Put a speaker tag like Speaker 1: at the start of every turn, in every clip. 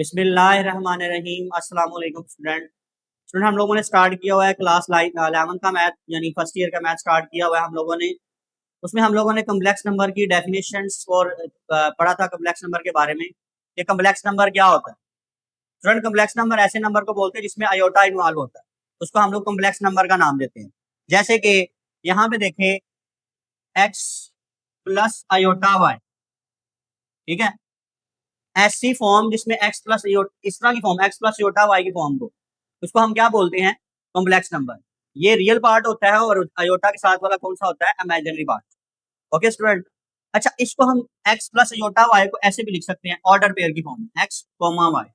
Speaker 1: बिस्मिल्लाहिर्रहमानिर्रहीम। अस्सलाम वालेकुम स्टूडेंट। हम लोगों ने स्टार्ट किया हुआ है क्लास 11 का मैथ यानी फर्स्ट ईयर का मैथ स्टार्ट किया हुआ है हम लोगों ने। उसमें हम लोगों ने कम्प्लेक्स नंबर की डेफिनेशंस और पढ़ा था कम्प्लेक्स नंबर के बारे में कि कम्प्लेक्स नंबर क्या होता है। स्टूडेंट, कम्प्लेक्स नंबर ऐसे नंबर को बोलते हैं जिसमें आयोटा इन्वॉल्व होता है, उसको हम लोग कम्प्लेक्स नंबर का नाम देते हैं। जैसे कि यहाँ पे देखें एक्स प्लस आयोटा वाई, ठीक है। ऐसी फॉर्म जिसमें एक्स प्लस इस तरह की form x plus iota y की फॉर्म को, उसको हम क्या बोलते हैं? Complex number. ये रियल पार्ट होता है और अयोटा के साथ वाला कौन सा होता है? Imaginary part. Okay student. अच्छा, इसको हम एक्स प्लस योटा वाई को ऐसे भी लिख सकते हैं ऑर्डर पेयर की फॉर्म में, एक्स कॉमा वाई।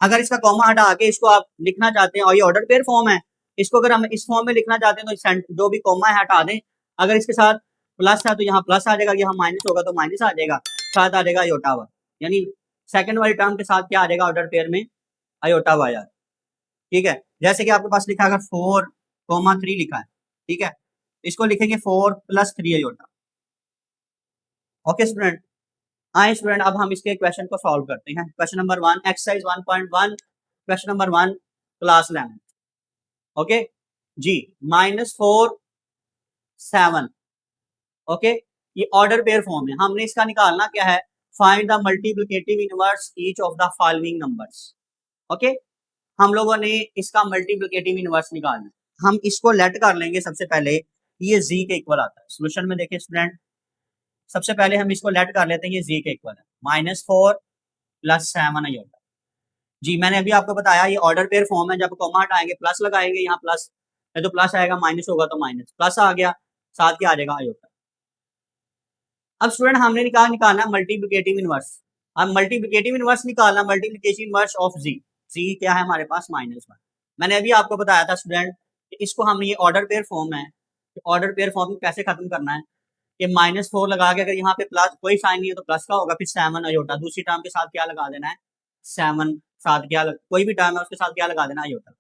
Speaker 1: अगर इसका कॉमा हटा के इसको आप लिखना चाहते हैं और ये ऑर्डर पेयर फॉर्म है, इसको अगर हम इस फॉर्म में लिखना चाहते हैं तो जो भी कॉमा है हटा दें। अगर इसके साथ प्लस है तो यहाँ प्लस आ जाएगा, यहाँ माइनस होगा तो माइनस आ जाएगा, साथ आ जाएगा अयोटा वाई। यानी सेकंड वाली टर्म के साथ क्या आ जाएगा ऑर्डर पेयर में? अयोटा वाई आ। ठीक है। जैसे कि आपके पास लिखा है अगर 4,3 लिखा है, ठीक है, इसको लिखेंगे 4 + 3 अयोटा। Okay student. आए स्टूडेंट, अब हम इसके क्वेश्चन को सॉल्व करते हैं। Question number 1 exercise 1.1 question number 1 class 11। Okay जी। -4 7। ओके, ये ऑर्डर पेयर फॉर्म है। हमने इसका निकालना क्या है? Find the multiplicative inverse each of the following numbers. Okay, हम लोगों ने इसका मल्टीप्लिकेटिव इनवर्स निकालना है। हम इसको लेट कर लेंगे सबसे पहले, ये जी के इक्वल आता है। सोल्यूशन में देखिए स्टूडेंट, सबसे पहले हम इसको लेट कर लेते हैं, ये जी के इक्वल है -4 + 7 अयोटा। जी, मैंने अभी आपको बताया ये ऑर्डर पेयर फॉर्म है। जब कॉमा हटाएंगे प्लस लगाएंगे, यहाँ प्लस है तो प्लस आएगा, माइनस होगा तो माइनस, प्लस आ गया, साथ क्या आ जाएगा? अयोटा। अब स्टूडेंट हमने निकालना मल्टीप्लिकेटिव इनवर्स। अब मल्टीप्लिकेटिव इनवर्स निकालना, मल्टीप्लिकेशन इनवर्स ऑफ जी। जी क्या है हमारे पास? -1। मैंने अभी आपको बताया था स्टूडेंट कि इसको हमने, ये ऑर्डर पेयर फॉर्म है, ऑर्डर पेयर फॉर्म को कैसे खत्म करना है कि -4 लगा के, अगर यहाँ पे प्लस कोई साइन नहीं है तो प्लस का होगा, फिर 7 अयोटा। दूसरी टर्म के साथ क्या लगा देना है? 7 साथ क्या कोई भी टर्म है उसके साथ क्या लगा देना? अयोटा।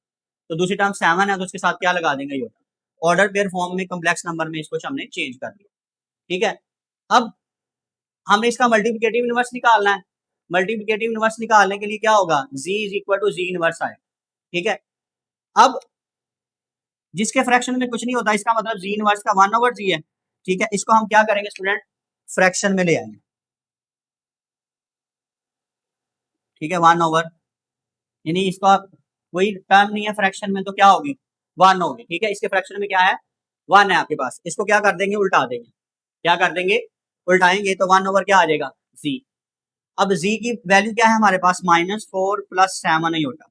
Speaker 1: तो दूसरी टर्म 7 है तो उसके साथ क्या लगा देंगे? अयोटा। ऑर्डर पेयर फॉर्म में कम्प्लेक्स नंबर में इसको हमने चेंज कर दिया। ठीक है। अब हमें इसका मल्टीप्लिकेटिव इनवर्स निकालना है। मल्टीप्लिकेटिव इनवर्स निकालने के लिए क्या होगा? G is equal to g inverse आए। ठीक है। अब जिसके फ्रैक्शन में कुछ नहीं होता, इसका मतलब जी इनवर्स का 1/g है। ठीक है, इसको हम क्या करेंगे स्टूडेंट? फ्रैक्शन में ले आएंगे। ठीक है, 1/, यानी इसका कोई टर्म नहीं है फ्रैक्शन में तो क्या होगी? 1 होगी। ठीक है, इसके फ्रैक्शन में क्या है? 1 है आपके पास। इसको क्या कर देंगे? उल्टा देंगे। क्या कर देंगे? उल्टाएंगे तो 1/, क्या आ जाएगा? जी। अब जी की वैल्यू क्या है हमारे पास? -4 + 7 अयोटा।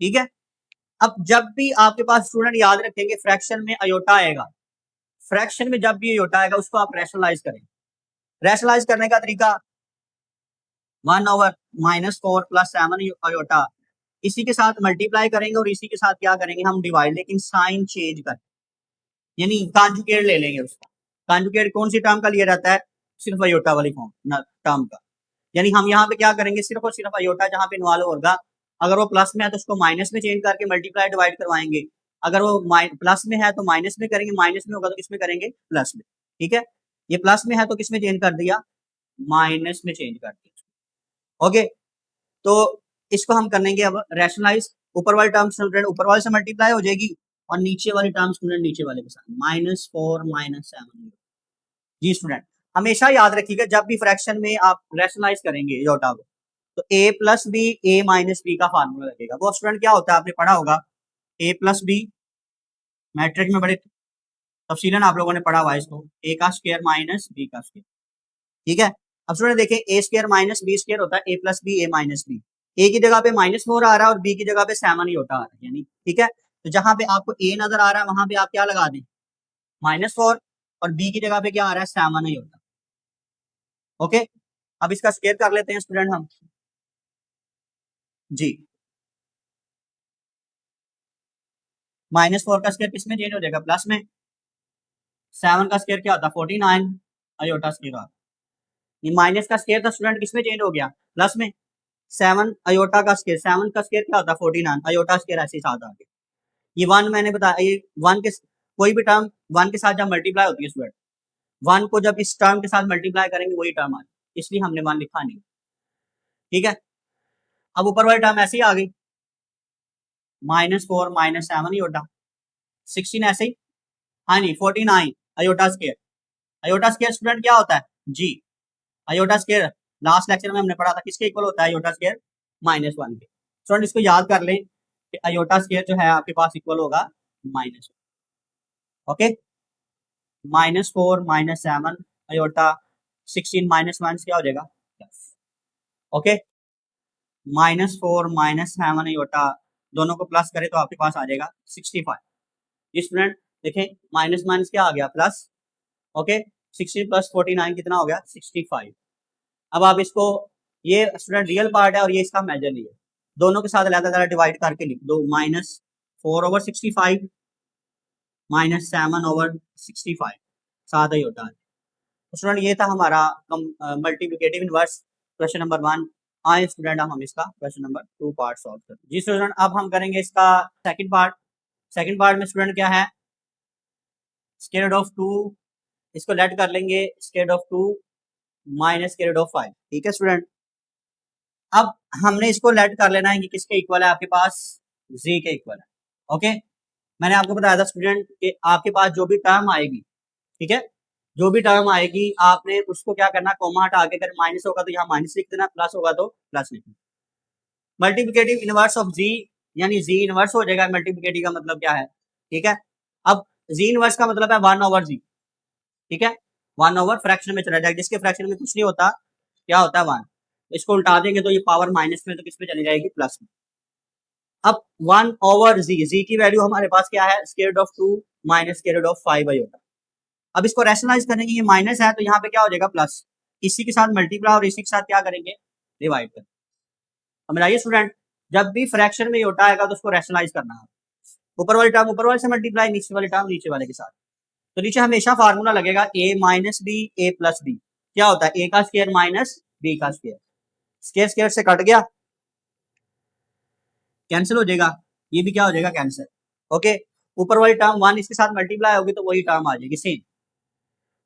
Speaker 1: ठीक है। अब जब भी आपके पास स्टूडेंट याद रखेंगे फ्रैक्शन में अयोटा आएगा, फ्रैक्शन में जब भी अयोटा आएगा उसको आप रैशनलाइज करें। रैशनलाइज करने का तरीका 1/, -4 + 7 अयोटा, इसी के साथ मल्टीप्लाई करेंगे और इसी के साथ क्या करेंगे? हम डिवाइड, लेकिन साइन चेंज कर, यानी कॉन्जुगेट ले लेंगे उसका। कॉन्जुगेट कौन सी टर्म का लिया जाता है? सिर्फ अयोटा वाली फॉर्म टर्म का। यानी हम यहाँ पे क्या करेंगे? सिर्फ और सिर्फ अयोटा जहाँ पे इन्वॉल्व होगा, अगर वो प्लस में है तो उसको माइनस में चेंज करके मल्टीप्लाई डिवाइड करवाएंगे। अगर वो प्लस में है तो माइनस में करेंगे, माइनस में होगा तो किसमें करेंगे? प्लस में। ठीक है, ये प्लस में है तो किसमें चेंज कर दिया? माइनस में चेंज कर दिया। ओके, तो इसको हम करेंगे अब रैशनलाइज। ऊपर वाली टर्म स्टूडेंट ऊपर वाले से मल्टीप्लाई हो जाएगी और नीचे वाली टर्म स्टूडेंट नीचे वाले के साथ, -4 - 7। जी स्टूडेंट, हमेशा याद रखिएगा जब भी फ्रैक्शन में आप रैशनलाइज करेंगे योटा को, तो a+b a-b का फार्मूला लगेगा। वो स्टूडेंट क्या होता है? आपने पढ़ा होगा a+b, मैट्रिक में बड़े तफसीलन आप लोगों ने पढ़ा हुआ है इसको, a का स्क्वायर माइनस b का स्क्वायर। ठीक है। अब स्टूडेंट देखें, a square minus b square होता है a+b a-b। a की जगह पे -4 आ रहा है और b की जगह पे 7 ही होता आ रहा है, यानी ठीक है। तो जहां पे आपको a नजर आ रहा है वहां पे आप क्या लगा दें? -4, और b की जगह पे क्या आ रहा है? 7 ही होता है। ओके, अब इसका स्क्वायर कर लेते हैं स्टूडेंट हम। जी, -4 का स्क्वायर किस में चेंज हो जाएगा? प्लस में। 7 का स्क्वायर क्या होता है? 49 अयोटा स्क्वायर आता है। ये माइनस का स्क्वायर था स्टूडेंट, किस में चेंज हो गया? प्लस में। 7 अयोटा का स्क्वायर, 7 का स्क्वायर क्या होता है? 49 अयोटा स्क्वायर ऐसे ही साथ आ गया। ये 1 मैंने बताया, ये 1 के कोई भी टर्म 1 के साथ जब मल्टीप्लाई होती है स्टूडेंट, 1 को जब इस टर्म के साथ मल्टीप्लाई करेंगे वही टर्म आए, इसलिए हमने 1 लिखा नहीं। ठीक है। अब ऊपर वाली टर्म ऐसे ही आ गई, -4 -7 अयोटा, 16 ऐसे ही, हाँ जी 49 iota square. Iota square student क्या होता है, जी। अयोटा स्क्वायर लास्ट लेक्चर में हमने पढ़ा था किसके इक्वल होता है, अयोटा स्क्वायर -1 के। स्टूडेंट इसको याद कर लें कि अयोटा स्क्वायर जो है आपके पास इक्वल होगा -1, ओके। -4 -7 अयोटा, 16 -1 क्या हो जाएगा, ओके। -4 -7 अयोटा, दोनों को प्लस करें तो आपके पास आ जाएगा 65। ये स्टूडेंट देखें, माइनस माइनस क्या आ गया, प्लस, ओके। 16 + 49 कितना हो गया, 65। अब आप इसको, ये स्टूडेंट रियल पार्ट है और ये इसका इमेजिनरी है, दोनों के साथ अलग-अलग डिवाइड करके लिख दो, -4/65 -7/65, 7 ही होता है। तो स्टूडेंट ये था हमारा मल्टीप्लिकेटिव इनवर्स क्वेश्चन नंबर 1। आए स्टूडेंट अब हम इसका क्वेश्चन नंबर 2 पार्ट सॉल्व करें। जी स्टूडेंट, अब हम करेंगे इसका सेकंड पार्ट। सेकंड पार्ट में स्टूडेंट क्या है, स्क्वायर रूट ऑफ 2, इसको लेट कर लेंगे square root of 2 minus square root of 5, ठीक है स्टूडेंट। अब हमने इसको लेट कर लेना है कि किसके इक्वल है, आपके पास z के इक्वल है, ओके। मैंने आपको बताया था स्टूडेंट कि आपके पास जो भी टर्म आएगी, ठीक है, जो भी टर्म आएगी आपने उसको क्या करना, कोमा हटा के, अगर माइनस होगा तो यहाँ माइनस लिख देना, प्लस होगा तो प्लस लिखना। मल्टीप्लिकेटिव इनवर्स ऑफ जी, यानी जी इनवर्स हो जाएगा, मल्टीप्लिकेटिव का मतलब क्या है, ठीक है। अब जी इनवर्स का मतलब है 1/z, ठीक है, 1 ओवर फ्रैक्शन में चला जाएगा, जिसके फ्रैक्शन में कुछ नहीं होता, क्या होता है 1। इसको उल्टा देंगे तो ये पावर माइनस में, तो किस में चली जाएगी, प्लस में। अब 1/z, जी की वैल्यू हमारे पास क्या है, square root of 2 minus square root of 5 होता है। अब इसको रैशनलाइज करेंगे, ये माइनस है तो यहाँ पे क्या हो जाएगा, प्लस। इसी के साथ मल्टीप्लाई और इसी के साथ क्या करेंगे, डिवाइड करेंगे। समझाइए स्टूडेंट, जब भी फ्रैक्शन में योटा आएगा तो उसको रैशनलाइज करना है, ऊपर वाली टर्म ऊपर वाले से मल्टीप्लाई, नीचे वाली टर्म नीचे वाले के साथ। तो नीचे हमेशा फार्मूला लगेगा a minus b a plus b, क्या होता है, a का स्क्वायर माइनस b का स्क्वायर, स्क्वायर स्क्वायर से कट गया, कैंसिल हो जाएगा, ये भी क्या हो जाएगा, कैंसिल, ओके। ऊपर वाली टर्म 1 इसके साथ मल्टीप्लाई होगी तो वही टर्म आ जाएगी सेम,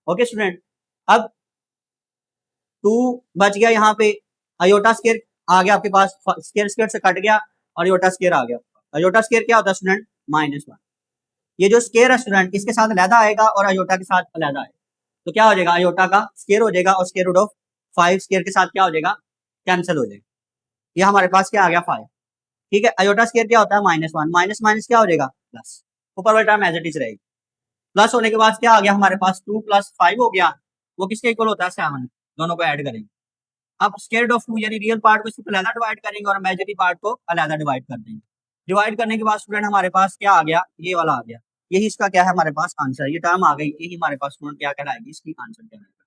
Speaker 1: ओके स्टूडेंट। अब 2 बच गया यहाँ पे, अयोटा स्क्वायर आ गया आपके पास, स्क्वायर स्क्वायर से कट गया और अयोटा स्क्वायर आ गया। अयोटा स्क्वायर क्या होता है स्टूडेंट, -1। ये जो स्क्वायर है स्टूडेंट, इसके साथ अलहदा आएगा और अयोटा के साथ अलहदा आएगा, तो क्या हो जाएगा, अयोटा का स्क्वायर हो जाएगा और स्क्वायर रूट ऑफ 5 स्क्वायर के साथ क्या हो जाएगा, कैंसिल हो जाएगा। ये हमारे पास क्या आ गया, 5, ठीक है। अयोटा स्क्वायर क्या होता है, -1, माइनस माइनस क्या हो जाएगा, प्लस, ऊपर वाली टर्म एज इट इज रहेगी। प्लस होने के बाद क्या आ गया हमारे पास, 2 + 5 हो गया, वो किसके इक्वल होता है, 7, दोनों को ऐड करेंगे। अब स्क्वायर रूट ऑफ 2 यानी रियल पार्ट को सिर्फ अलहदा डिवाइड करेंगे और इमेजिनरी पार्ट को अलहदा डिवाइड कर देंगे। डिवाइड करने के बाद स्टूडेंट हमारे पास क्या आ गया, ये वाला आ गया, यही इसका क्या है, हमारे पास आंसर, ये टर्म आ गई, यही हमारे पास स्टूडेंट क्या कहलाएगी, इसकी आंसर कहलाएगा,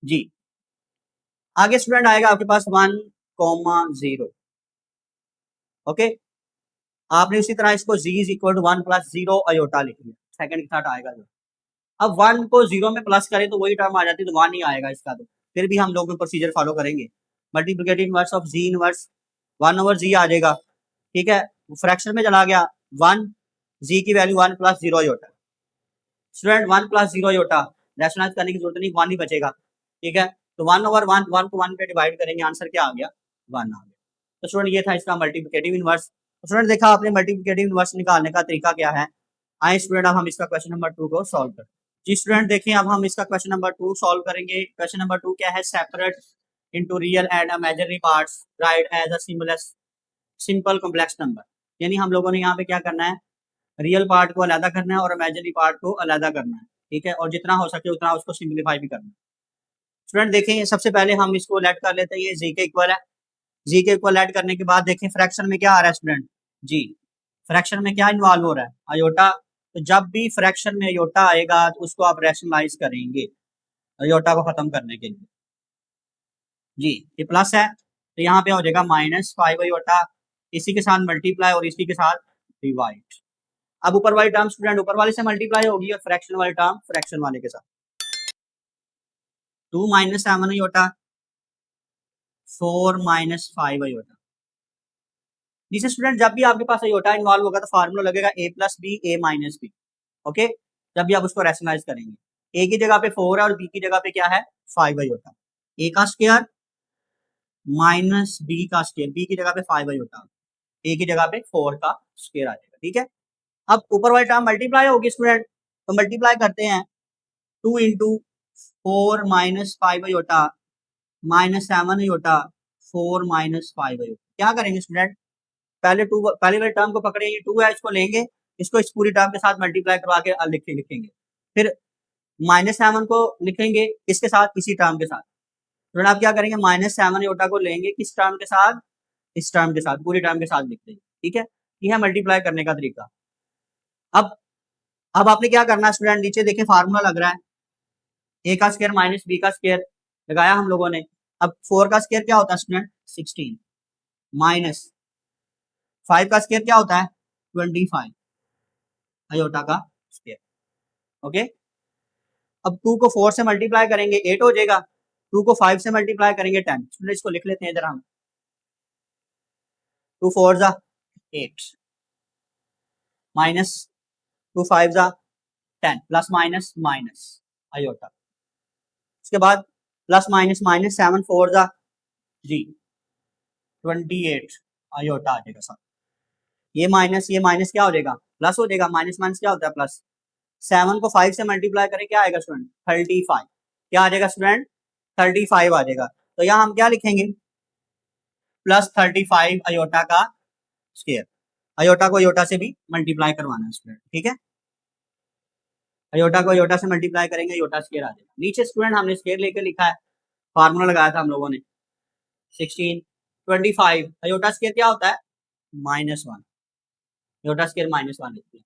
Speaker 1: जी। आगे स्टूडेंट आएगा आपके पास 1,0, ओके। आपने उसी तरह इसको z = 1 + 0 अयोटा लिख लिया, सेकंड के साथ आएगा जो। अब 1 को 0 में प्लस करें तो वही टर्म आ जाती है, तो 1 ही आएगा इसका, तो फिर भी हम लोग प्रोसीजर फॉलो करेंगे। Multiplicative inverse of ji inverse 1/z आ जाएगा, ठीक है, फ्रैक्शन में चला गया 1, जी की value 1 + 0 iota. Student 1 + 0 iota, rationalise करने की जरूरत नहीं, 1 ही बचेगा, ठीक है। तो 1/1, 1 को 1 पे डिवाइड करेंगे, आंसर क्या आ गया, 1 आ गया। तो स्टूडेंट ये था इसका मल्टीप्लिकेटिव इनवर्स। तो स्टूडेंट देखा आपने मल्टीप्लिकेटिव इनवर्स निकालने का तरीका क्या है। आए स्टूडेंट अब हम इसका क्वेश्चन नंबर 2 को सॉल्व करें। जी स्टूडेंट देखें, अब हम इसका क्वेश्चन नंबर 2 सॉल्व करेंगे। क्वेश्चन नंबर 2 क्या है, separate into real and imaginary parts, write as a simple complex number. यानी हम लोगों ने यहाँ पे क्या करना है, रियल पार्ट को अलग करना है और इमेजिनरी पार्ट को अलग करना है, ठीक है, और जितना हो सके उतना उसको सिंप्लीफाई भी करना है। स्टूडेंट देखें, सबसे पहले हम इसको लेट कर लेते हैं, ये जी के इक्वल है। जी के इक्वल लेट करने के बाद देखें फ्रैक्शन में क्या आ रहा है स्टूडेंट, जी फ्रैक्शन में क्या इन्वॉल्व हो रहा है, अयोटा। तो जब भी फ्रैक्शन में अयोटा आएगा तो उसको आप रैशनलाइज करेंगे अयोटा को खत्म करने के लिए, जी। ये प्लस है तो यहाँ पे हो जाएगा -5 अयोटा, इसी के साथ मल्टीप्लाई और इसी के साथ डिवाइड। अब ऊपर वाली टर्म स्टूडेंट ऊपर वाले से मल्टीप्लाई होगी और फ्रैक्शन वाली टर्म फ्रैक्शन वाले के साथ, 2 - 7 अयोटा, 4 - 5 अयोटा। जिसे स्टूडेंट जब भी आपके पास अयोटा इन्वॉल्व होगा तो फार्मूला लगेगा a + b a - b, okay. जब भी आप उसको रैशनलाइज करेंगे, a की जगह पे 4 है और b की जगह पे क्या है, 5 अयोटा। a का स्क्वायर माइनस बी का स्केयर, बी की जगह पे 5 आयोटा, ए की जगह पे 4 का स्केयर आ जाएगा। ठीक है, अब ऊपर वाली टर्म मल्टीप्लाई होगी स्टूडेंट, तो मल्टीप्लाई करते हैं 2 into 4 minus 5 iota minus 7 iota 4 minus 5 iota. क्या करेंगे स्टूडेंट, पहले वाले टर्म को पकड़े, ये 2 है, इसको लेंगे, इसको इस पूरी टर्म के साथ मल्टीप्लाई करवा के लिखेंगे, फिर माइनस 7 को लिखेंगे इसके साथ, इसी टर्म के साथ। तो आप क्या करेंगे, माइनस 7 आयोटा को लेंगे किस टर्म के साथ, इस टर्म के साथ, पूरी टर्म के साथ लिख देंगे। ठीक है, ये है मल्टीप्लाई करने का तरीका। अब अब आपने क्या करना है स्टूडेंट, नीचे देखें फार्मूला लग रहा है, ए का स्क्वायर माइनस बी का स्क्वायर लगाया हम लोगों ने। अब 4 का स्क्वायर क्या होता है स्टूडेंट, 16 माइनस 5 का स्क्वायर क्या होता है, 25 आयोटा का स्क्वायर। ओके, अब 2 को 4 से मल्टीप्लाई करेंगे 8 हो जाएगा, 2 को 5 से मल्टीप्लाई करेंगे 10। स्टूडेंट इसको लिख लेते हैं इधर हम, 2 4 जा 8 माइनस 2 5 जा 10 प्लस माइनस माइनस आयोटा, उसके बाद प्लस माइनस माइनस 7 4 जा जी 28 आयोटा आ जाएगा साथ, ये माइनस क्या हो जाएगा, प्लस हो जाएगा, माइनस माइनस क्या होता है प्लस। 7 को 5 से मल्टीप्लाई करें क्या आएगा स्टूडेंट, 35, क्या आ जाएगा स्टूडेंट, 35 आ जाएगा। तो यहाँ हम क्या लिखेंगे, प्लस 35 अयोटा का स्क्वायर, अयोटा को अयोटा से भी मल्टीप्लाई करवाना है स्टूडेंट। ठीक है, अयोटा को अयोटा से मल्टीप्लाई करेंगे, अयोटा स्क्वायर आ जाएगा। नीचे स्टूडेंट हमने स्क्वायर लेके लिखा है, फार्मूला लगाया था हम लोगों ने, 16 25 अयोटा स्क्वायर क्या होता है, -1, अयोटा स्क्वायर -1 लिखते हैं।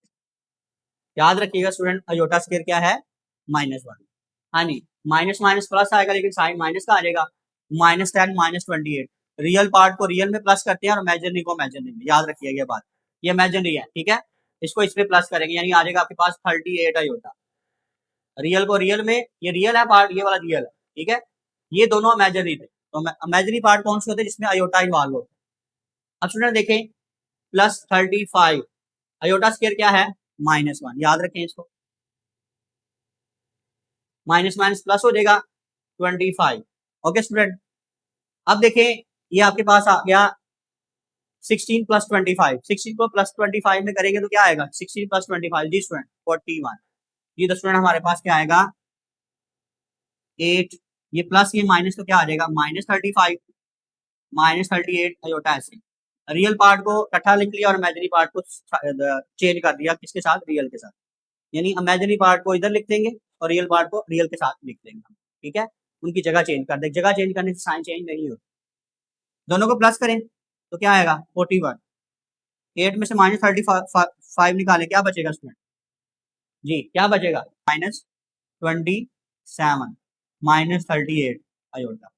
Speaker 1: याद रखिएगा स्टूडेंट, अयोटा स्क्वायर क्या है, -1। हाँ जी, माइनस माइनस प्लस आएगा, लेकिन साइन माइनस का आ जाएगा, -10 -28। रियल पार्ट को रियल में प्लस करते हैं और इमेजिनरी को इमेजिनरी में, याद रखिएगा ये बात, ये इमेजिनरी है। ठीक है, इसको इस पे प्लस करेंगे, यानी आ जाएगा आपके पास 38 आयोटा। रियल को रियल में, ये रियल है पार्ट, ये वाला रियल है। ठीक है, ये दोनों इमेजिनरी थे, तो इमेजिनरी पार्ट कौन से होते हैं, जिसमें अयोटा इन्वॉल्व होता है। अब स्टूडेंट देखें, प्लस 35 अयोटा स्क्वायर क्या है, -1, याद रखें इसको, माइनस माइनस प्लस हो जाएगा 25। ओके स्टूडेंट, अब देखें ये आपके पास आ गया 16 प्लस 25, 16 को प्लस 25 में करेंगे तो क्या आएगा, 16 प्लस 25 जी स्टूडेंट 41। ये तो स्टूडेंट हमारे पास क्या आएगा 8, ये प्लस ये माइनस तो क्या आ जाएगा -35 -38 अयोटा ऐसे। रियल पार्ट को इकट्ठा लिख लिया और इमेजिनरी पार्ट को चेंज कर दिया, किसके साथ, रियल के साथ। यानी इमेजिनरी पार्ट को इधर लिख देंगे और रियल पार्ट को रियल के साथ लिख देंगे हम। ठीक है, उनकी जगह चेंज कर देंगे, जगह चेंज करने से साइन चेंज नहीं होता। दोनों को प्लस करें तो क्या आएगा 41, 8 में से -35 निकाले, क्या बचेगा स्टूडेंट, जी क्या बचेगा, -27 -38 अयोटा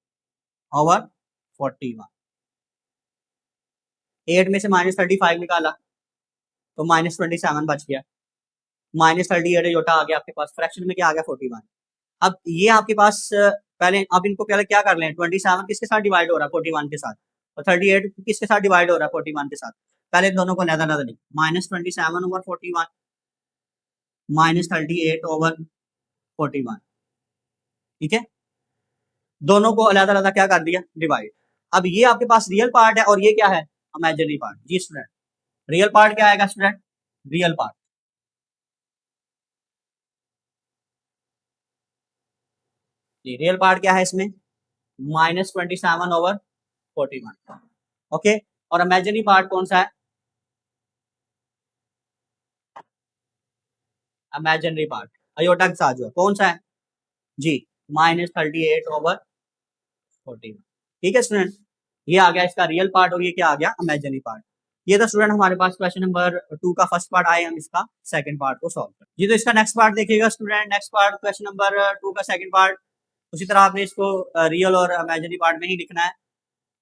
Speaker 1: ओवर 41। 8 में से -35 निकाला तो -27 बच गया, -38 अयोटा आ गया आपके पास, फ्रैक्शन में क्या आ गया 41। अब ये आपके पास पहले आप इनको पहले क्या कर लें, 27 किसके साथ डिवाइड हो रहा है 41 के साथ, और 38 किसके साथ डिवाइड हो रहा है 41 के साथ। पहले दोनों को लहदा लहदा -27 ओवर 41 -38 ओवर 41। ठीक है, दोनों को अलग अलग क्या कर दिया, डिवाइड। अब ये आपके पास रियल पार्ट है और ये क्या है, इमेजिनरी पार्ट। जी स्टूडेंट, रियल पार्ट क्या आएगा स्टूडेंट, रियल पार्ट, जी रियल पार्ट क्या है इसमें, -27 ओवर 41। ओके, और इमेजिनरी पार्ट कौन सा है, इमेजिनरी पार्ट अयोटा के साथ जो है कौन सा है, जी -38 ओवर 41। ठीक है स्टूडेंट, ये आ गया इसका रियल पार्ट और ये क्या आ गया, इमेजिनरी पार्ट। ये तो स्टूडेंट हमारे पास क्वेश्चन नंबर 2 का फर्स्ट पार्ट आए, हम इसका सेकंड पार्ट को सॉल्व करें। जी तो इसका नेक्स्ट पार्ट देखिएगा student, next part question number 2 का सेकंड पार्ट। उसी तरह आपने इसको रियल और इमेजिनरी पार्ट में ही लिखना है।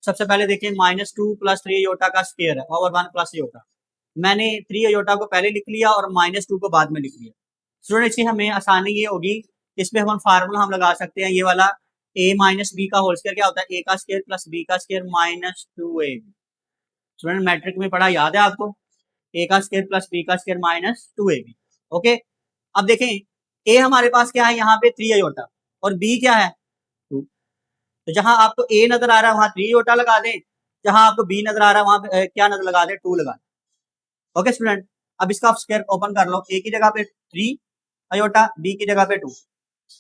Speaker 1: सबसे पहले देखिए -2 + 3 अयोटा का स्क्वायर है ओवर 1 + अयोटा। मैंने 3 अयोटा को पहले लिख लिया और -2 को बाद में लिख लिया। स्टूडेंट इससे हमें आसानी ये होगी, इसमें हम फार्मूला हम लगा सकते हैं, ये वाला a माइनस बी का होल स्क्वायर क्या होता है, a का स्क्वायर प्लस b का स्क्वायर -2ab। स्टूडेंट मैट्रिक में पढ़ा, याद है आपको, a का स्क्वायर प्लस b का स्क्वायर -2ab। ओके, अब देखें a हमारे पास क्या है यहाँ पे 3 अयोटा और b क्या है 2। तो जहां आपको ए नजर आ रहा है वहां 3 अयोटा लगा दें, जहां आपको बी नजर आ रहा है वहां क्या नजर लगा दें, 2 लगा दें। ओके स्टूडेंट, अब इसका स्क्वायर ओपन कर लो, ए की जगह पे 3 अयोटा, बी की जगह पे 2,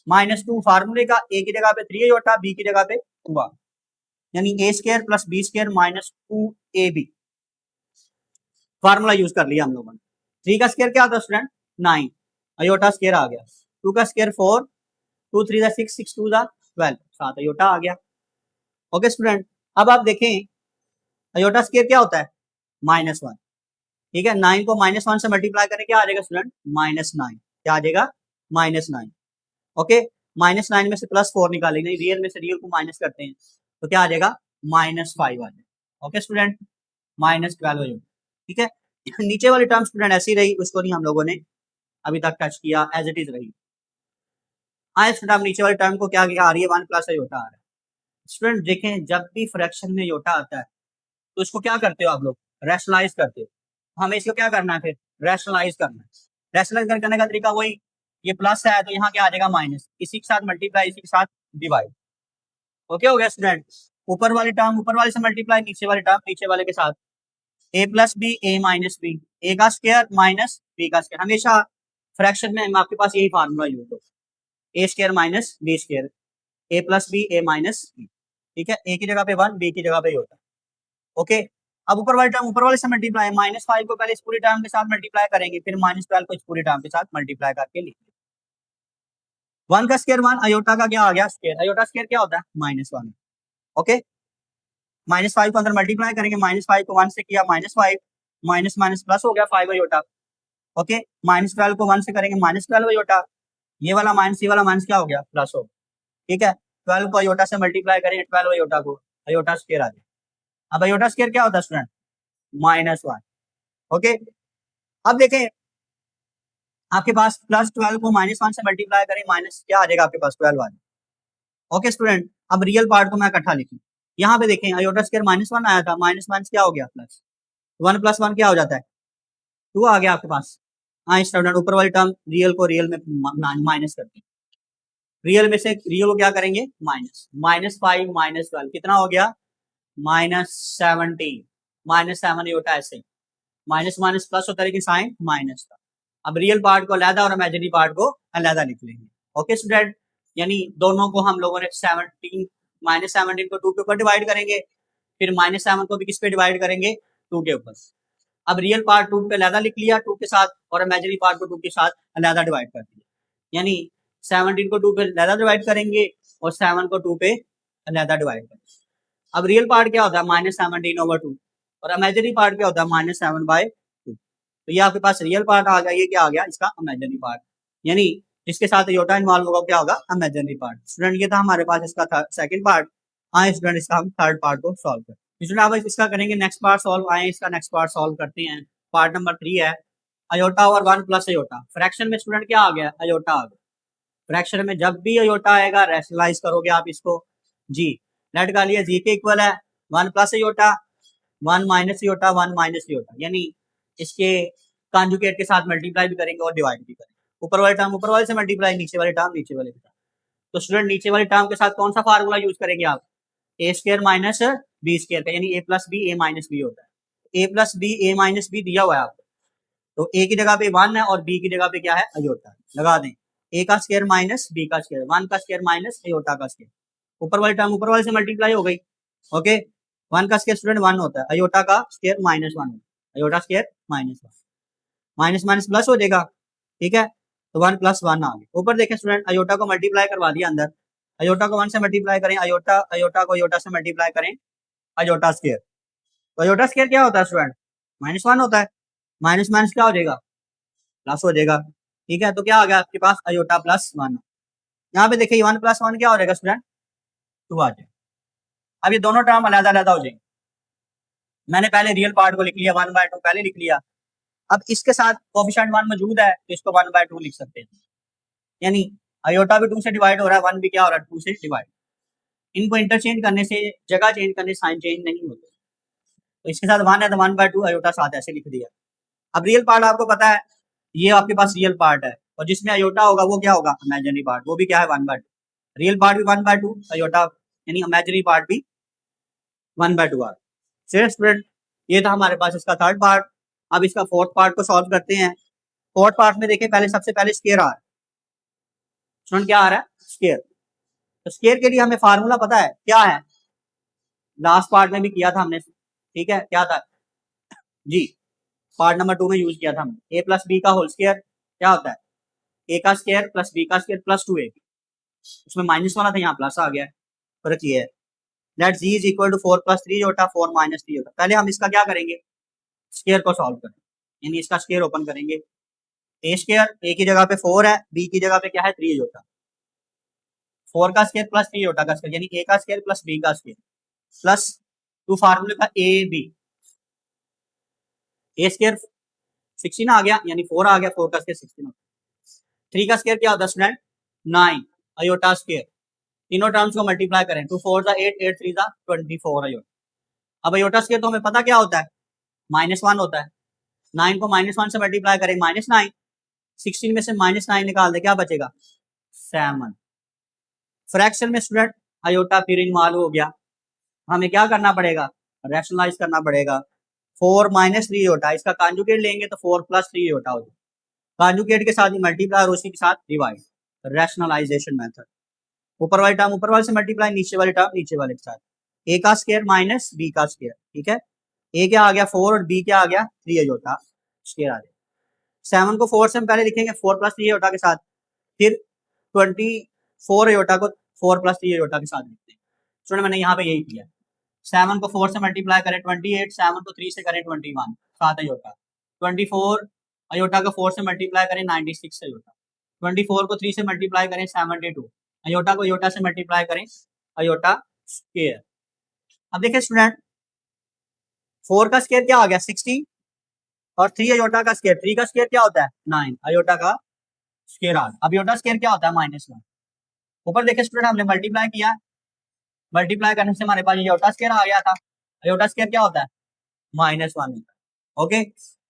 Speaker 1: -2 फार्मूले का, ए की जगह पे 3 अयोटा, बी की जगह पे 2 आ, यानी a square plus b square minus 2ab formula use कर लिया हम लोगों ने। 3 का स्क्वायर क्या होता है स्टूडेंट, 9 अयोटा स्क्वायर आ गया, 2 का स्क्वायर 4, 2 3 जा 6, 6 2 जा 12, 7 अयोटा आ गया। ओके स्टूडेंट, अब आप देखें अयोटा स्क्वायर क्या होता है, -1, ठीक है। 9 को -1 से मल्टीप्लाई करें क्या आ जाएगा स्टूडेंट, -9, क्या आ जाएगा, -9। ओके, -9 में से +4 निकालेंगे, रियल में से रियल को माइनस करते हैं तो क्या आ जाएगा, -5 आ जाएगा। ओके स्टूडेंट, -12 हो जाएगा, ठीक है। नीचे वाली टर्म स्टूडेंट ऐसी रही, उसको नहीं हम लोगों ने अभी तक टच किया, एज इट इज रही। हाँ स्टूडेंट, नीचे वाली टर्म को क्या आ रही है, 1 प्लस अयोटा आ रहा है। स्टूडेंट देखें, जब भी फ्रैक्शन में अयोटा आता है तो इसको क्या करते हो आप लोग, रैशनलाइज करते हो। हमें इसको क्या करना है, फिर रैशनलाइज करना है। रैशनलाइज करने का तरीका वही, ये प्लस है तो यहाँ क्या आ जाएगा माइनस, इसी के साथ मल्टीप्लाई, इसी के साथ डिवाइड। ओके हो गया स्टूडेंट, ऊपर वाली टर्म ऊपर वाले से मल्टीप्लाई, नीचे वाली टर्म नीचे वाले के साथ, ए प्लस बी ए माइनस बी, ए का स्क्वायर माइनस बी का स्क्वायर। हमेशा फ्रैक्शन में आपके पास यही फार्मूला यूज हो, ए स्क्वायर माइनस बी स्क्वायर, ए प्लस बी ए माइनस बी, ठीक है। ए की जगह पे 1, बी की जगह पे होता है। ओके, अब ऊपर वाली टर्म ऊपर वाले से मल्टीप्लाई, -5 को पहले इस पूरी टर्म के साथ मल्टीप्लाई करेंगे, फिर -12 को इस पूरी टर्म के साथ मल्टीप्लाई करके लिखेंगे। 1 का स्क्वायर 1, अयोटा का क्या आ गया स्क्वायर, अयोटा स्क्वायर क्या होता है, -1। ओके, -5 को अंदर मल्टीप्लाई करेंगे, -5 को 1 से किया -5, माइनस माइनस प्लस हो गया 5 अयोटा। ओके, -12 को 1 से करेंगे -12 अयोटा, ये वाला माइनस ये वाला माइनस क्या हो गया, प्लस हो गया, ठीक है। 12 को अयोटा से मल्टीप्लाई करेंगे, 12 अयोटा को, अयोटा स्क्वायर आ गया। अब अयोटा स्क्वायर क्या होता है स्टूडेंट, -1। ओके, अब देखें आपके पास +12 को -1 से मल्टीप्लाई करें, माइनस क्या आ जाएगा आपके पास 12 आ जाएगा। ओके स्टूडेंट, अब रियल पार्ट को मैं इकट्ठा लिखूं, यहाँ पे देखें अयोटा स्क्वायर -1 आया था, माइनस माइनस क्या हो गया प्लस, 1 + 1 क्या हो जाता है, 2 आ गया आपके पास। हाँ स्टूडेंट, ऊपर वाली टर्म रियल को रियल में माइनस करते हैं, रियल में से रियल को क्या करेंगे माइनस, -5 -12 कितना हो गया, -17, -7 अयोटा, ऐसे माइनस माइनस प्लस होता है लेकिन साइन माइनस का। अब रियल पार्ट को अलहदा और इमेजिनरी पार्ट को अलहदा लिख लेंगे। ओके स्टूडेंट, यानी दोनों को हम लोगों ने 17 -17 को 2 के ऊपर डिवाइड करेंगे, फिर -7 को भी किस पे डिवाइड करेंगे, 2 के ऊपर। अब रियल पार्ट 2 पे अलहदा लिख लिया 2 के साथ, और इमेजिनरी पार्ट को 2 के साथ अलहदा डिवाइड कर दिया, यानी 17 को 2 पे अलहदा डिवाइड करेंगे और 7 को 2 पे अलहदा डिवाइड करेंगे। अब रियल पार्ट क्या होता है, -17/2, और इमेजिनरी पार्ट क्या होता है, -7/2। तो ये आपके पास रियल पार्ट आ गया, ये क्या आ गया इसका इमेजिनरी पार्ट, यानी इसके साथ अयोटा इन्वॉल्व होगा क्या होगा, इमेजिनरी पार्ट। स्टूडेंट ये था हमारे पास इसका सेकंड पार्ट। आए स्टूडेंट इसका हम थर्ड पार्ट को सॉल्व करें। स्टूडेंट आप इसका करेंगे नेक्स्ट पार्ट सॉल्व, आए इसका नेक्स्ट पार्ट सॉल्व करते हैं। पार्ट नंबर 3 है अयोटा और 1 + अयोटा। फ्रैक्शन में स्टूडेंट क्या आ गया, अयोटा आ गया। फ्रैक्शन में जब भी अयोटा आएगा रैशनलाइज करोगे आप इसको, जी लेट कर लिया, जी के इक्वल है 1 + अयोटा, 1 - अयोटा, 1 - अयोटा, यानी इसके कॉन्जुगेट के साथ मल्टीप्लाई भी करेंगे और डिवाइड भी करेंगे। ऊपर वाले टर्म ऊपर वाले से मल्टीप्लाई, नीचे वाले टर्म नीचे वाले के साथ। तो स्टूडेंट नीचे वाले टर्म के साथ कौन सा फार्मूला यूज करेंगे आप, ए स्क्वायर माइनस बी स्क्वायर का, यानी a + b a - b होता है। a + b a - b दिया हुआ है आपको, तो a की जगह पे 1 है और b की जगह पे क्या है, अयोटा लगा दें। a का स्क्वायर माइनस b का स्क्वायर, 1 का स्क्वायर माइनस अयोटा का स्क्वायर, ऊपर वाली टर्म ऊपर वाले से मल्टीप्लाई हो गई। ओके, 1 का स्क्वायर स्टूडेंट 1 होता है, अयोटा का स्क्वायर -1 होता है, iota square -1, minus minus plus हो जाएगा, ठीक है। तो 1 + 1 आ गया। ऊपर देखें स्टूडेंट अयोटा को मल्टीप्लाई करवा दिया अंदर, अयोटा को 1 से मल्टीप्लाई करें, अयोटा अयोटा को अयोटा से मल्टीप्लाई करें, अयोटा स्क्वायर। तो अयोटा स्क्वायर क्या होता है स्टूडेंट, -1 होता है, माइनस माइनस क्या हो जाएगा, प्लस हो जाएगा, ठीक है। तो क्या आ गया आपके पास, अयोटा +1। यहाँ पे देखिए 1 + 1 क्या हो जाएगा स्टूडेंट, 2 आ जाएगा। अब ये दोनों टर्म अलग अलग हो जाएंगे। मैंने पहले रियल पार्ट को लिख लिया, 1/2 पहले लिख लिया। अब इसके साथ कोएफिशिएंट 1 मौजूद है तो इसको 1/2 लिख सकते हैं, यानी अयोटा भी 2 से डिवाइड हो रहा है, 1 भी क्या हो रहा है, 2 से डिवाइड। इनको इंटरचेंज करने से, जगह चेंज करने से साइन चेंज नहीं होते। तो इसके साथ 1 है तो 1/2 अयोटा साथ ऐसे लिख दिया। अब रियल पार्ट आपको पता है, ये आपके पास रियल पार्ट है, और जिसमें अयोटा होगा वो क्या होगा, इमेजिनरी पार्ट, वो भी क्या है 1/2। रियल पार्ट भी 1/2, अयोटा यानी इमेजिनरी पार्ट भी 1/2 आ रहा है। स्टूडेंट ये था हमारे पास इसका थर्ड पार्ट। अब इसका फोर्थ पार्ट को सॉल्व करते हैं। फोर्थ पार्ट में देखें पहले सबसे पहले स्क्वायर आ रहा है। स्टूडेंट क्या आ रहा है? स्क्वायर। तो स्क्वायर के लिए हमें फार्मूला पता है क्या है, लास्ट पार्ट में भी किया था हमने, ठीक है, क्या था जी, पार्ट नंबर 2 में यूज किया था हमने, a प्लस बी का होल स्क्वायर क्या होता है, a का स्क्वायर प्लस b का स्क्वायर प्लस 2a। उसमें माइनस वाला था, यहाँ प्लस आ गया, फर्क ये है। Let z is equal to 4 plus 3 होता 4 माइनस 3 होता। पहले हम इसका क्या करेंगे, स्क्वायर को सॉल्व करें, यानी इसका स्क्वायर ओपन करेंगे। ए स्क्वायर ए की जगह पे 4 है, बी की जगह पे क्या है 3 होता, 4 का स्क्वायर प्लस 3 होता का स्क्वायर, यानी ए का स्क्वायर प्लस बी का स्क्वायर प्लस 2 फार्मूले का ए बी, ए स्क्वायर 16 आ गया, यानी 4 आ गया, 4 का स्क्वायर 16 होता है। 3 का स्क्वायर क्या होता है स्टूडेंट 9 अयोटा स्क्वायर, तीनों टर्म्स को मल्टीप्लाई करें, 2 4 जा 8 8 3 जा 24 अयोटा। अब अयोटा स्क्वायर तो हमें पता क्या होता है, -1 होता है। 9 को -1 से मल्टीप्लाई करें -9, 16 में से -9 निकाल दे, क्या बचेगा 7। फ्रैक्शन में स्टूडेंट अयोटा फिर इनवॉल्व हो गया, हमें क्या करना पड़ेगा, रैशनलाइज करना पड़ेगा। 4 माइनस 3 होता है, इसका कॉन्जुगेट लेंगे तो 4 प्लस 3 होता है, कॉन्जुगेट के साथ ही मल्टीप्लाई और उसी के साथ डिवाइड, रैशनलाइजेशन मेथड। ऊपर वाली टर्म ऊपर वाले से मल्टीप्लाई, नीचे वाली टर्म नीचे वाले के साथ, ए का स्क्वायर माइनस बी का स्क्वायर, ठीक है, ए क्या आ गया 4 और बी क्या आ गया 3 अयोटा स्क्वायर आ गया। 7 को 4 से हम पहले लिखेंगे 4 प्लस 3 अयोटा के साथ, फिर 24 अयोटा को 4 प्लस 3 अयोटा के साथ लिखते हैं। स्टूडेंट मैंने यहाँ पे यही किया, 7 को 4 से मल्टीप्लाई करें 28, 7 को 3 से करें 21, 7 अयोटा, 24 अयोटा को 4 से मल्टीप्लाई करें 96 अयोटा, 24 को 3 से मल्टीप्लाई करें 72, अयोटा को अयोटा से मल्टीप्लाई करें अयोटा स्क्वायर। अब देखिए स्टूडेंट 4 का स्क्वायर क्या आ गया 60 और 3 अयोटा का स्क्वायर, 3 का स्क्वायर क्या होता है 9 अयोटा का स्क्वायर आ गया। अब अयोटा स्क्वायर क्या होता है -1। ऊपर देखिए स्टूडेंट हमने मल्टीप्लाई किया, मल्टीप्लाई करने से हमारे पास अयोटा स्क्वायर आ गया था। अयोटा स्क्वायर क्या होता है -1, ओके,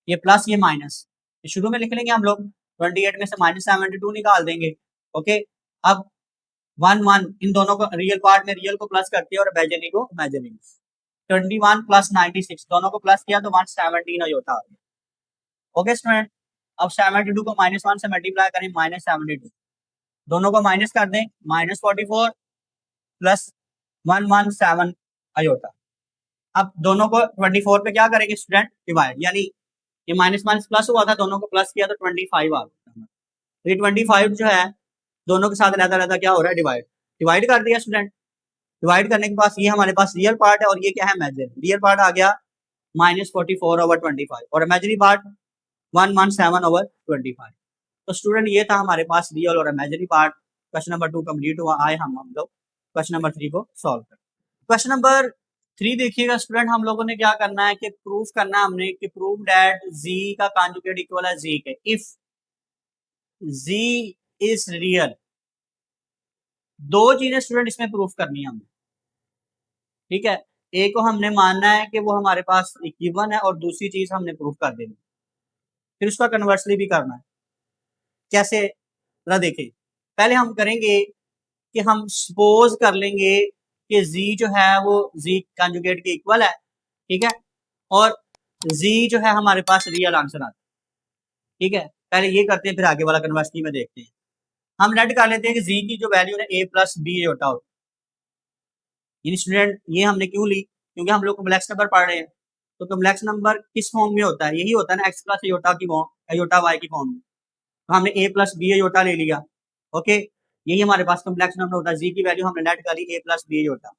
Speaker 1: ये प्लस ये माइनस, शुरू में लिख लेंगे हम लोग, 28 में से -72 निकाल देंगे, ओके। अब 1 1 इन दोनों को रियल पार्ट में रियल को प्लस करते हैं और इमेजिनरी को इमेजिनरी, 21 प्लस 96 दोनों को प्लस किया तो 117 अयोटा आ गया, ओके स्टूडेंट। अब 72 को -1 से मल्टीप्लाई करें -72, दोनों को माइनस कर दें -44 प्लस 117 अयोटा। अब दोनों को 24 पे क्या करेंगे स्टूडेंट डिवाइड, यानी ये माइनस माइनस प्लस हुआ था, दोनों को प्लस किया तो 25 आ गया। तो ये 25 जो है दोनों के साथ रहता रहता क्या हो रहा है डिवाइड, डिवाइड कर दिया स्टूडेंट। डिवाइड करने के पास ये हमारे पास रियल पार्ट है और ये क्या है इमेजिनरी, रियल पार्ट आ गया -44/25 और इमेजिनरी पार्ट 117/25। तो स्टूडेंट ये था हमारे पास रियल और imaginary part. Question number 2 complete हुआ, आए हम लोग क्वेश्चन नंबर 3 को सॉल्व करें। क्वेश्चन नंबर 3 देखिएगा स्टूडेंट, हम लोगों ने क्या करना है कि प्रूफ करना है हमने कि प्रूव दैट z का कॉन्जुगेट इक्वल है z के, इफ z इज रियल। दो चीजें स्टूडेंट इसमें प्रूफ करनी है हमने, ठीक है, ए को हमने मानना है कि वो हमारे पास गिवन है और दूसरी चीज हमने प्रूफ कर देनी, फिर उसका कन्वर्सली भी करना है। कैसे जरा देखिए, पहले हम करेंगे कि हम सपोज कर लेंगे कि z जो है वो z कॉन्जुगेट के इक्वल है, ठीक है, और z जो है हमारे पास रियल आंसर आता है, ठीक है। पहले ये करते हैं फिर आगे वाला कन्वर्सली में देखते हैं। हम लेट कर लेते हैं कि z की जो वैल्यू है a प्लस बी होता हो, यानी स्टूडेंट ये हमने क्यों ली, क्योंकि हम लोग कॉम्प्लेक्स नंबर पढ़ रहे हैं, तो कॉम्प्लेक्स नंबर किस फॉर्म में होता है, यही होता है ना x प्लस अयोटा की फॉर्म, अयोटा y की फॉर्म में, तो हमने a प्लस बी अयोटा ले लिया, ओके, यही हमारे पास कॉम्प्लेक्स नंबर होता है। z की वैल्यू हमने लेट कर ली a प्लस बी अयोटा।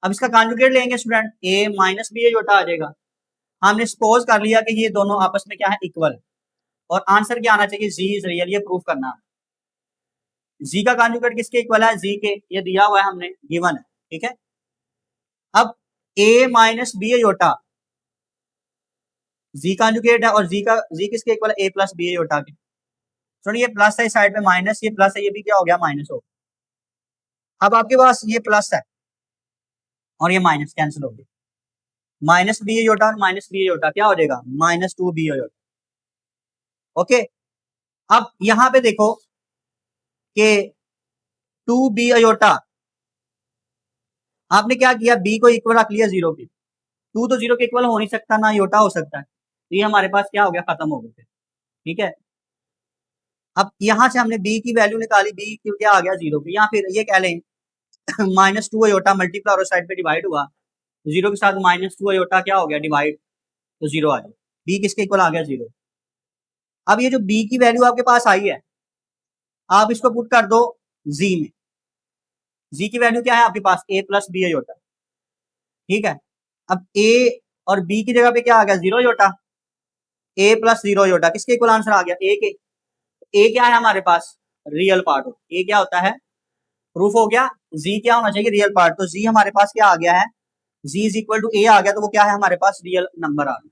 Speaker 1: अब इसका कॉन्जुगेट लेंगे student, a minus b iota आ जाएगा। हमने सपोज कर लिया कि ये दोनों आपस में क्या है इक्वल, और आंसर क्या आना चाहिए z इज रियल, ये प्रूफ करना। z का कॉन्जुगेट किसके इक्वल है, z के, ये दिया हुआ है हमने, गिवन है, ठीक है। अब a minus b iota z conjugate है और z किसके इक्वल है, a प्लस बी अयोटा के। सुनिए ये प्लस है इस साइड पे माइनस, ये प्लस है, ये भी क्या हो गया माइनस हो। अब आपके पास ये प्लस है और ये माइनस कैंसिल हो गया, माइनस बी अयोटा और माइनस बी अयोटा क्या हो जाएगा -2 बी अयोटा, ओके। अब यहां पे देखो कि 2 बी अयोटा आपने क्या किया, बी को इक्वल रख लिया जीरो के, टू तो जीरो के इक्वल हो नहीं सकता, ना योटा हो सकता है, तो ये हमारे पास क्या हो गया, खत्म हो गया। ठीक है, अब यहाँ से हमने बी की वैल्यू निकाली, बी क्या आ गया जीरो पे, या फिर ये कह लें माइनस टू अयोटा मल्टीप्लाई और साइड पे डिवाइड हुआ, जीरो के साथ माइनस टू अयोटा क्या हो गया डिवाइड, तो जीरो आ गया, बी किसके इक्वल आ गया, जीरो। अब ये जो बी की वैल्यू आपके पास आई है, आप इसको पुट कर दो जी में, जी की वैल्यू क्या है आपके पास, ए प्लस बी अयोटा। ठीक है, अब ए और बी की जगह पे क्या आ गया, जीरो अयोटा, ए प्लस जीरो अयोटा किसके इक्वल आंसर आ गया, ए के। ए क्या है हमारे पास, रियल पार्ट हो, ए क्या होता है, प्रूफ हो गया, जी क्या होना चाहिए, रियल पार्ट, तो जी हमारे पास क्या आ गया है, जी इज इक्वल टू ए आ गया, तो वो क्या है हमारे पास, रियल नंबर आ गया,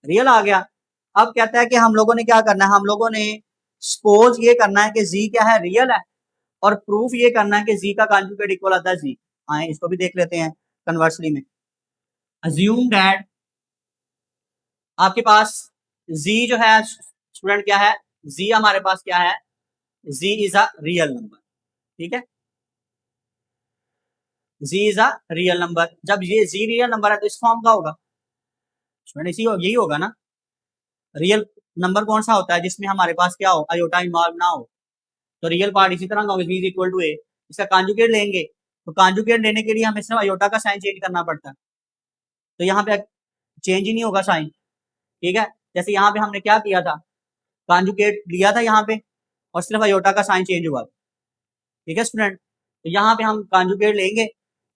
Speaker 1: रियल आ गया। अब कहता है कि हम लोगों ने क्या करना है, हम लोगों ने सपोज ये करना है कि जी क्या है, रियल है, और प्रूफ ये करना है कि जी का कॉन्जुगेट इक्वल आता है जी। आए इसको भी देख लेते हैं कन्वर्सली में, अज्यूम दैट आपके पास जी जो है स्टूडेंट क्या है, जी हमारे पास क्या है, जी इज अ रियल नंबर। ठीक है, जी इज अ रियल नंबर, जब ये जी रियल नंबर है तो इस फॉर्म का होगा स्टूडेंट, इसी यही होगा ना, रियल नंबर कौन सा होता है जिसमें हमारे पास क्या हो, अयोटा इन्वॉल्व ना हो, तो रियल पार्ट इसी तरह का होगा, जी इज इक्वल टू ए, इसका कॉन्जुगेट लेंगे, तो कॉन्जुगेट लेने के लिए हमें सिर्फ अयोटा का साइन चेंज करना पड़ता है, तो यहाँ पे चेंज ही नहीं होगा साइन। ठीक है, जैसे यहाँ पे हमने क्या किया था, कॉन्जुगेट लिया था यहाँ पे, और सिर्फ अयोटा का साइन चेंज हुआ। ठीक है स्टूडेंट, तो यहाँ पे हम कॉन्जुगेट लेंगे,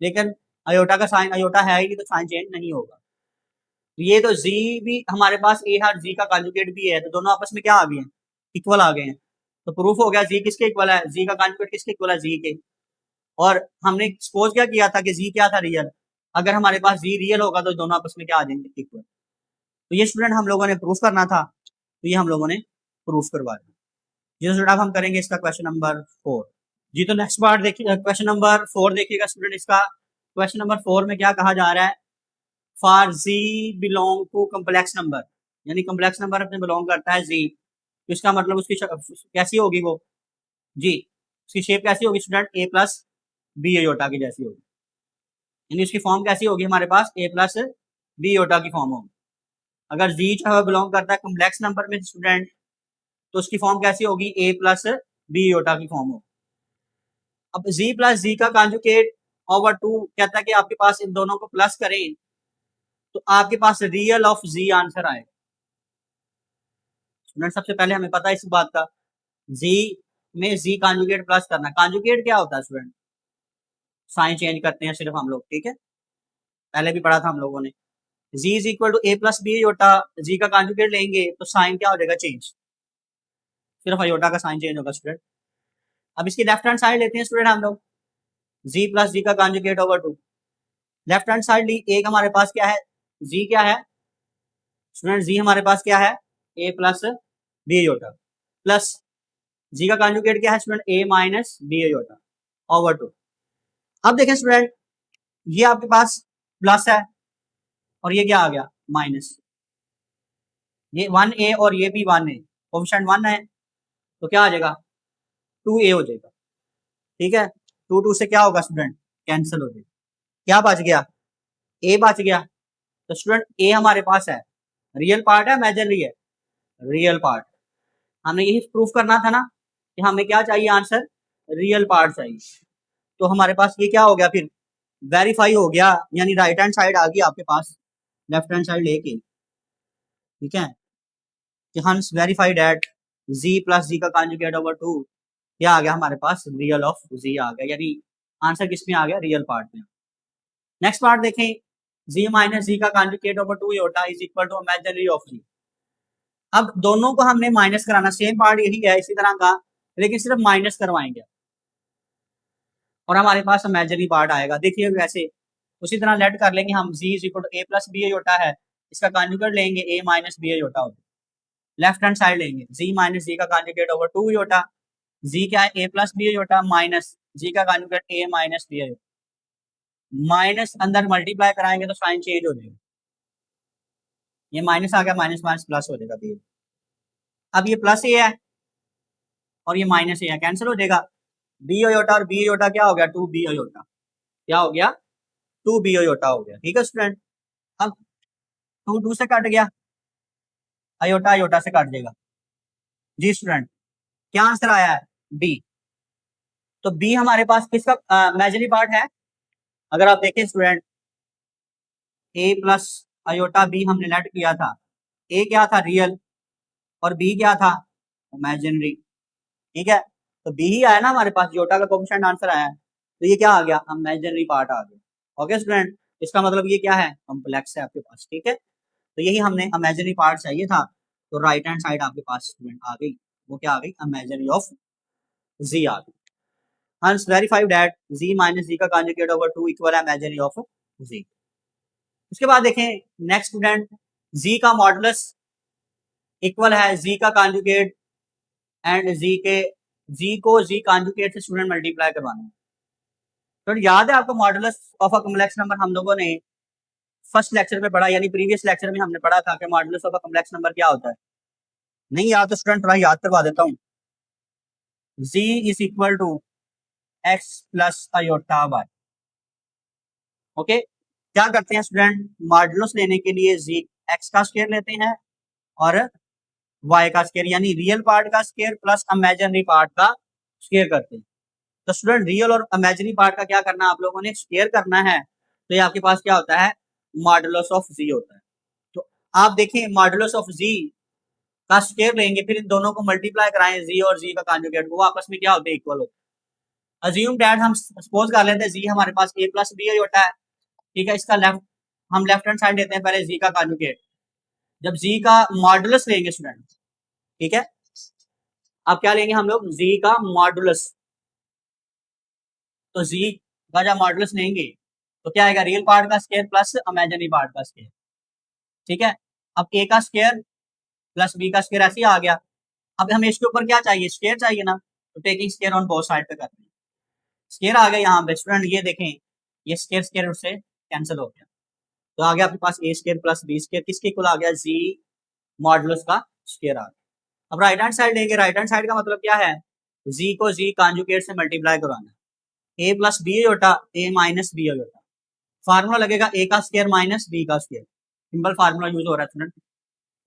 Speaker 1: लेकिन अयोटा का साइन, अयोटा है ही नहीं तो साइन चेंज नहीं होगा, तो ये तो जी भी हमारे पास ए है, जी का कॉन्जुगेट भी है, तो दोनों आपस में क्या आ गए हैं, इक्वल आ गए हैं, तो प्रूफ हो गया जी किसके इक्वल है, जी का कॉन्जुगेट किसके इक्वल है, जी के। और हमने सपोज क्या किया था कि जी क्या था, रियल, अगर हमारे पास जी रियल होगा तो दोनों आपस में क्या आ जाएंगे, इक्वल। तो ये स्टूडेंट हम लोगों ने प्रूफ करना था, तो ये हम लोगों ने प्रूफ करवा दिया। जी स्टूडेंट अब हम करेंगे इसका क्वेश्चन नंबर 4। जी तो नेक्स्ट पार्ट देखिए, क्वेश्चन नंबर 4 देखिएगा स्टूडेंट, इसका क्वेश्चन नंबर 4 में क्या कहा जा रहा है, for z belong to complex number, यानी कम्प्लेक्स नंबर अपने बिलोंग करता है जी, तो इसका मतलब उसकी कैसी होगी वो, जी उसकी शेप कैसी होगी स्टूडेंट, ए प्लस बी अयोटा की जैसी होगी, यानी उसकी फॉर्म कैसी होगी हमारे पास, ए प्लस बी अयोटा की फॉर्म होगी। अगर जी जो है बिलोंग करता है कम्प्लेक्स नंबर में स्टूडेंट, तो उसकी फॉर्म कैसी होगी, ए प्लस बी अयोटा की फॉर्म होगी। अब जी प्लस जी का कॉन्जुगेट ओवर टू कहता है कि आपके पास इन दोनों को प्लस करें तो आपके पास रियल ऑफ जी आंसर आएगा। स्टूडेंट सबसे पहले हमें पता है इस बात का, जी में जी कॉन्जुगेट प्लस करना, कॉन्जुगेट क्या होता है स्टूडेंट, साइन चेंज करते हैं सिर्फ हम लोग। ठीक है, पहले भी पढ़ा था हम लोगों ने, Z is equal to A plus B iota, Z का कॉन्जुगेट लेंगे तो साइन क्या हो जाएगा, चेंज, सिर्फ अयोटा का साइन चेंज होगा स्टूडेंट। अब इसकी लेफ्ट हैंड साइड लेते हैं स्टूडेंट हम लोग, जी प्लस जी का conjugate over two, left hand side ली, एक हमारे पास क्या है, जी क्या है स्टूडेंट, जी हमारे पास क्या है, ए प्लस बी अयोटा, प्लस जी का कॉन्जुगेट क्या है student, a minus b iota over two. अब देखें स्टूडेंट, ये आपके पास प्लस है और ये क्या आ गया, माइनस, ये वन ए और ये भी वन ए, ऑप्शन वन है, तो क्या आ जाएगा, टू ए हो जाएगा। ठीक है, टू टू से क्या होगा स्टूडेंट, कैंसिल हो जाएगा, क्या बच गया, ए बच गया, तो स्टूडेंट ए हमारे पास है, रियल पार्ट है इमेजिनरी है, रियल पार्ट, हमें यही प्रूफ करना था ना कि हमें क्या चाहिए आंसर, रियल पार्ट चाहिए, तो हमारे पास ये क्या हो गया फिर, वेरीफाई हो गया, यानी राइट हैंड साइड आ गई आपके पास लेफ्ट हैंड साइड लेके। ठीक है, कि हंस वेरीफाइड एट जी प्लस जी का कॉन्जुगेट ओवर टू, क्या आ गया हमारे पास, रियल ऑफ जी आ गया, यानी आंसर किस में आ गया, रियल पार्ट में। नेक्स्ट पार्ट देखें, जी माइनस जी का conjugate over two iota is equal to imaginary of g. अब दोनों को हमने माइनस कराना, सेम पार्ट यही है इसी तरह का, लेकिन सिर्फ माइनस करवाएंगे और हमारे पास इमेजिनरी पार्ट आएगा। देखिए वैसे उसी तरह लेट कर लेंगे हम, Z is equal to A plus B iota है, इसका कॉन्जुगेट लेंगे ए माइनस बी योटा होगा, लेफ्ट हैंड साइड लेंगे, जी माइनस जी का conjugate over two iota, Z क्या है, ए प्लस बी योटा माइनस जी का conjugate A minus B iota, minus अंदर मल्टीप्लाई कराएंगे तो साइन चेंज हो जाएगा, ये माइनस आ गया, माइनस माइनस प्लस हो जाएगा बी, अब ये प्लस ए है और ये माइनस ए है, कैंसिल हो जाएगा, बी योटा और बी योटा क्या हो गया, टू बी योटा, क्या हो गया, 2 बी आयोटा हो गया। ठीक है स्टूडेंट, अब 2 2 से कट गया, आयोटा आयोटा से कट जाएगा। जी स्टूडेंट, क्या आंसर आया है? बी। तो बी हमारे पास किसका इमेजिनरी पार्ट है? अगर आप देखें स्टूडेंट, ए प्लस आयोटा बी हमने लेट किया था। ए क्या था? रियल, और बी क्या था? इमेजिनरी। ठीक है, तो बी ही आया ना हमारे पास, योटा का कोफिशिएंट आंसर आया है, तो ये क्या आ गया? इमेजिनरी पार्ट आ गया। ओके स्टूडेंट, इसका मतलब ये क्या है? कॉम्प्लेक्स है आपके पास। ठीक है, तो यही हमने इमेजिनरी पार्ट चाहिए था, तो राइट हैंड साइड आपके पास स्टूडेंट आ गई। वो क्या आ गई? इमेजिनरी ऑफ जी आ गई। हंस वेरीफाइड दैट जी माइनस जी का कॉन्जुगेट ओवर 2 इक्वल है इमेजिनरी ऑफ जी। उसके बाद देखें नेक्स्ट स्टूडेंट, जी का मॉडुलस इक्वल है जी का कॉन्जुगेट एंड जी के, जी को जी कॉन्जुगेट से स्टूडेंट मल्टीप्लाई करवाना है। तो याद है आपको modulus of a complex number हम लोगों ने फर्स्ट लेक्चर में पढ़ा, यानी प्रीवियस लेक्चर में हमने पढ़ा था कि modulus of a complex number क्या होता है। नहीं याद तो स्टूडेंट थोड़ा याद करवा देता हूँ। z is equal to x plus iota y. Okay, क्या करते हैं स्टूडेंट? मॉडुलस लेने के लिए z एक्स का स्क्वायर लेते हैं और y का स्क्वायर, यानी रियल पार्ट का स्क्वायर प्लस इमेजिनरी पार्ट का स्क्वायर करते हैं। तो स्टूडेंट रियल और इमेजिनरी पार्ट का क्या करना है आप लोगों ने? स्क्वायर करना है। तो ये आपके पास क्या होता है? मॉडुलस ऑफ जी होता है। तो आप देखें मॉडुलस ऑफ जी का स्क्वायर लेंगे, फिर इन दोनों को मल्टीप्लाई कराएं, जी और जी का कॉन्जुगेट, वो आपस में क्या होते हैं? इक्वल होते हैं। अज्यूम दैट, हम सपोज कर लेते हैं जी हमारे पास ए प्लस बी होता है। ठीक है, इसका लेफ्ट, हम लेफ्ट हैंड साइड लेते हैं पहले जी का कॉन्जुगेट। जब जी का मॉडुलस लेंगे स्टूडेंट, ठीक है, अब क्या लेंगे हम लोग? जी का मॉडुलस। तो जी का जब मॉडुलस लेंगे तो क्या आएगा? रियल पार्ट का स्क्वायर प्लस इमेजिनरी पार्ट का स्क्वायर। ठीक है, अब ए का स्क्वायर प्लस बी का स्क्वायर ऐसे ही आ गया। अब हमें इसके ऊपर क्या चाहिए? स्क्वायर चाहिए ना, तो taking square on both side पे करते हैं। स्क्वायर आ गया यहाँ पे स्टूडेंट, ये देखें, ये स्क्वायर स्क्वायर उससे कैंसिल हो गया, तो आ गया आपके पास ए स्क्वायर प्लस बी स्क्वायर, किसके इक्वल आ गया? जी मॉडुलस का स्क्वायर आ गया। अब राइट हैंड साइड लेंगे, राइट हैंड साइड का मतलब क्या है? जी को जी कॉन्जुगेट से मल्टीप्लाई करवाना। ए प्लस बी होता, ए माइनस बी होता, फार्मूला लगेगा ए का स्क्वायर माइनस बी का स्क्वायर। सिंपल फार्मूला यूज हो रहा है स्टूडेंट।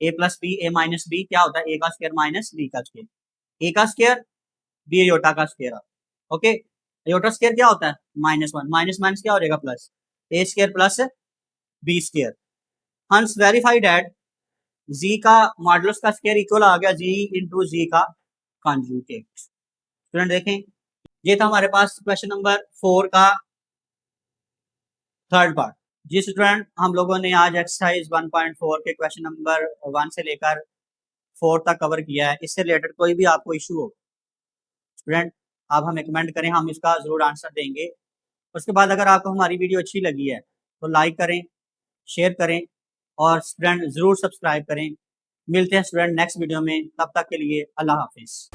Speaker 1: ए प्लस बी, ए माइनस बी क्या होता है? ए का स्क्वायर माइनस बी का स्क्वायर। ए का स्क्वायर बी अयोटा का स्क्वायर। ओके, अयोटा स्क्वायर क्या होता है? -1, माइनस माइनस क्या हो जाएगा? प्लस। ए स्क्वायर प्लस बी स्क्वायर। हंस वेरीफाई दैट जी का मॉडुलस का स्क्वायर इक्वल आ गया जी इंटू जी का कॉन्जुगेट। स्टूडेंट देखें, ये था हमारे पास क्वेश्चन नंबर 4 का थर्ड पार्ट। जी स्टूडेंट, हम लोगों ने आज एक्सरसाइज 1.4 के क्वेश्चन नंबर 1 से लेकर 4 तक कवर किया है। इससे रिलेटेड कोई भी आपको इशू हो स्टूडेंट, आप हमें कमेंट करें, हम इसका जरूर आंसर देंगे। उसके बाद अगर आपको हमारी वीडियो अच्छी लगी है तो लाइक करें, शेयर करें और स्टूडेंट जरूर सब्सक्राइब करें। मिलते हैं स्टूडेंट नेक्स्ट वीडियो में, तब तक के लिए अल्लाह हाफिज।